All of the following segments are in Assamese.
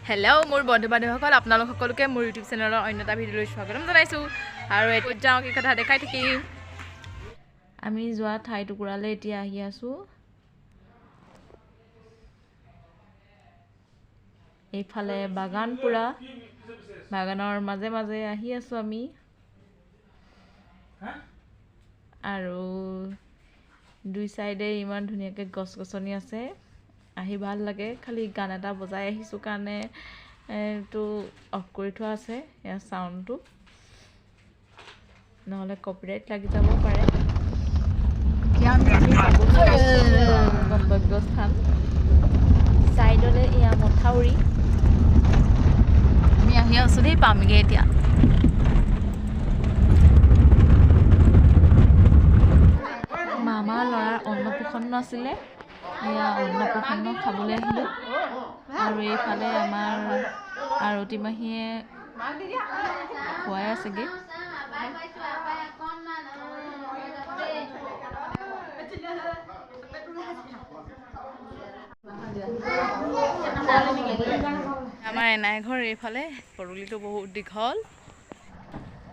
হেল্ল' মোৰ বন্ধু বান্ধৱীসকল আপোনালোক সকলোকে মোৰ ইউটিউব চেনেলৰ অন্য এটা ভিডিঅ'লৈ স্বাগতম জনাইছোঁ আৰু এইটোত যাওঁ কি কথা দেখাই থাকিম আমি যোৱা ঠাই টুকুৰালৈ এতিয়া আহি আছোঁ এইফালে বাগান পুৰা বাগানৰ মাজে মাজে আহি আছোঁ আমি আৰু দুই চাইডে ইমান ধুনীয়াকৈ গছ গছনি আছে আহি ভাল লাগে খালি গান এটা বজাই আহিছোঁ কাৰণে এইটো অফ কৰি থোৱা আছে ইয়াৰ চাউণ্ডটো নহ'লে কপিৰাইট লাগি যাব পাৰে এতিয়া আমি গন্তব্যস্থান চাইডলৈ এয়া মথাউৰি আমি আহি আছোঁ দেই পামগৈ এতিয়া মামাৰ ল'ৰাৰ অন্নপ্ৰসন্ন আছিলে এয়া অন্নপ্ৰসন্ন খাবলৈ আহিলোঁ আৰু এইফালে আমাৰ আৰতি মাহীয়ে খুৱাই আছেগৈ আমাৰ এনাই ঘৰ এইফালে পদূলিটো বহুত দীঘল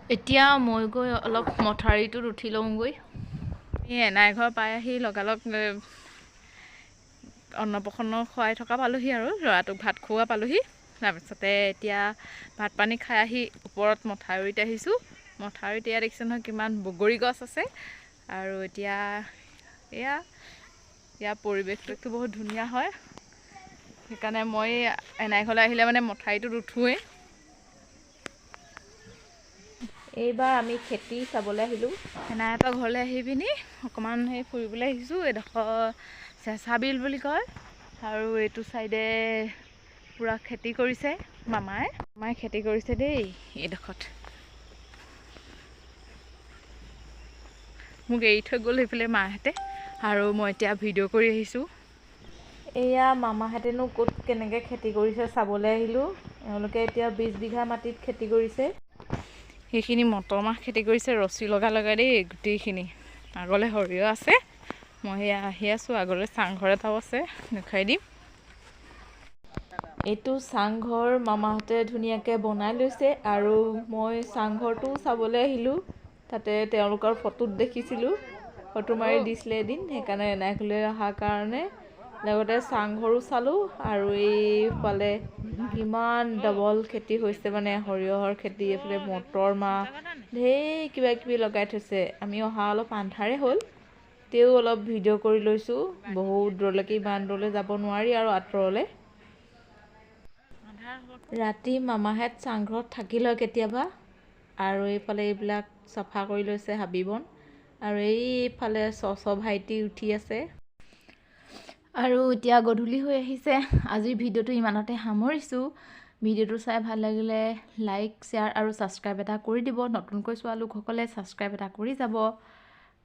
এতিয়া মই গৈ অলপ মথাউৰিটোত উঠি লওঁগৈ এই এনাই ঘৰ পাই আহি লগালগ অন্নপ্ৰসন্ন খুৱাই থকা পালোহি আৰু ল'ৰাটোক ভাত খুওৱা পালোহি তাৰপিছতে এতিয়া ভাত পানী খাই আহি ওপৰত মথাউৰিত আহিছোঁ মথাউৰিত এয়া দেখিছে নহয় কিমান বগৰী গছ আছে আৰু এতিয়া ইয়াৰ পৰিৱেশটো বহুত ধুনীয়া হয় সেইকাৰণে মই এনাই ঘৰলৈ আহিলে মানে মথাউৰিটোত উঠোৱেই এইবাৰ আমি খেতি চাবলৈ আহিলোঁ এনাইহঁতৰ ঘৰলৈ আহি পিনি অকণমান সেই ফুৰিবলৈ আহিছোঁ এইডোখৰ চেঁচা বিল বুলি কয় আৰু এইটো চাইডে পূৰা খেতি কৰিছে মামাই খেতি কৰিছে দেই এইডোখৰত মোক এৰি থৈ গ'ল সেইফালে মাহঁতে আৰু মই এতিয়া ভিডিঅ' কৰি আহিছোঁ এয়া মামাহঁতেনো ক'ত কেনেকৈ খেতি কৰিছে চাবলৈ আহিলোঁ এওঁলোকে এতিয়া 20 বিঘা মাটিত খেতি কৰিছে সেইখিনি মটৰ মাহ খেতি কৰিছে ৰছী লগাই দেই গোটেইখিনি আগলৈ সৰিয়হ আছে মই সেয়া আহি আছোঁ আগলৈ চাংঘৰ এটাও আছে দেখাই দিম এইটো চাংঘৰ মামাহঁতে ধুনীয়াকৈ বনাই লৈছে আৰু মই চাংঘৰটো চাবলৈ আহিলোঁ তাতে তেওঁলোকৰ ফটোত দেখিছিলোঁ ফটো মাৰি দিছিলে এদিন সেইকাৰণে এনাই ঘৰলৈ অহাৰ কাৰণে লগতে চাংঘৰো চালোঁ আৰু এইফালে কিমান ডবল খেতি হৈছে মানে সৰিয়হৰ খেতি এইফালে মটৰ মাহ ঢেৰ কিবা কিবি লগাই থৈছে আমি অহা অলপ আন্ধাৰে হ'ল তেও অলপ ভিডিঅ' কৰি লৈছোঁ বহুত দূৰলৈকে ইমান দূৰলৈ যাব নোৱাৰি আৰু আঁতৰলৈ ৰাতি মামাহঁত চাংঘৰত থাকি লয় কেতিয়াবা আৰু এইফালে এইবিলাক চাফা কৰি লৈছে হাবি বন আৰু এইফালে ভাইটি উঠি আছে আৰু এতিয়া গধূলি হৈ আহিছে আজিৰ ভিডিঅ'টো ইমানতে সামৰিছোঁ ভিডিঅ'টো চাই ভাল লাগিলে লাইক শ্বেয়াৰ আৰু ছাবস্ক্ৰাইব এটা কৰি দিব নতুনকৈ চোৱা লোকসকলে ছাবস্ক্ৰাইব এটা কৰি যাব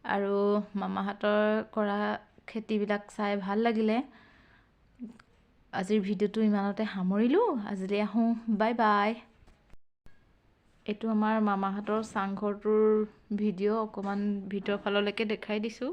আৰু মামাহঁতৰ কৰা খেতিবিলাক চাই ভাল লাগিলে আজিৰ ভিডিঅ'টো ইমানতে সামৰিলোঁ আজিলৈ আহোঁ বাই বাই এইটো আমাৰ মামাহঁতৰ চাংঘৰটোৰ ভিডিঅ' অকণমান ভিতৰৰ ফাললৈকে দেখাই দিছোঁ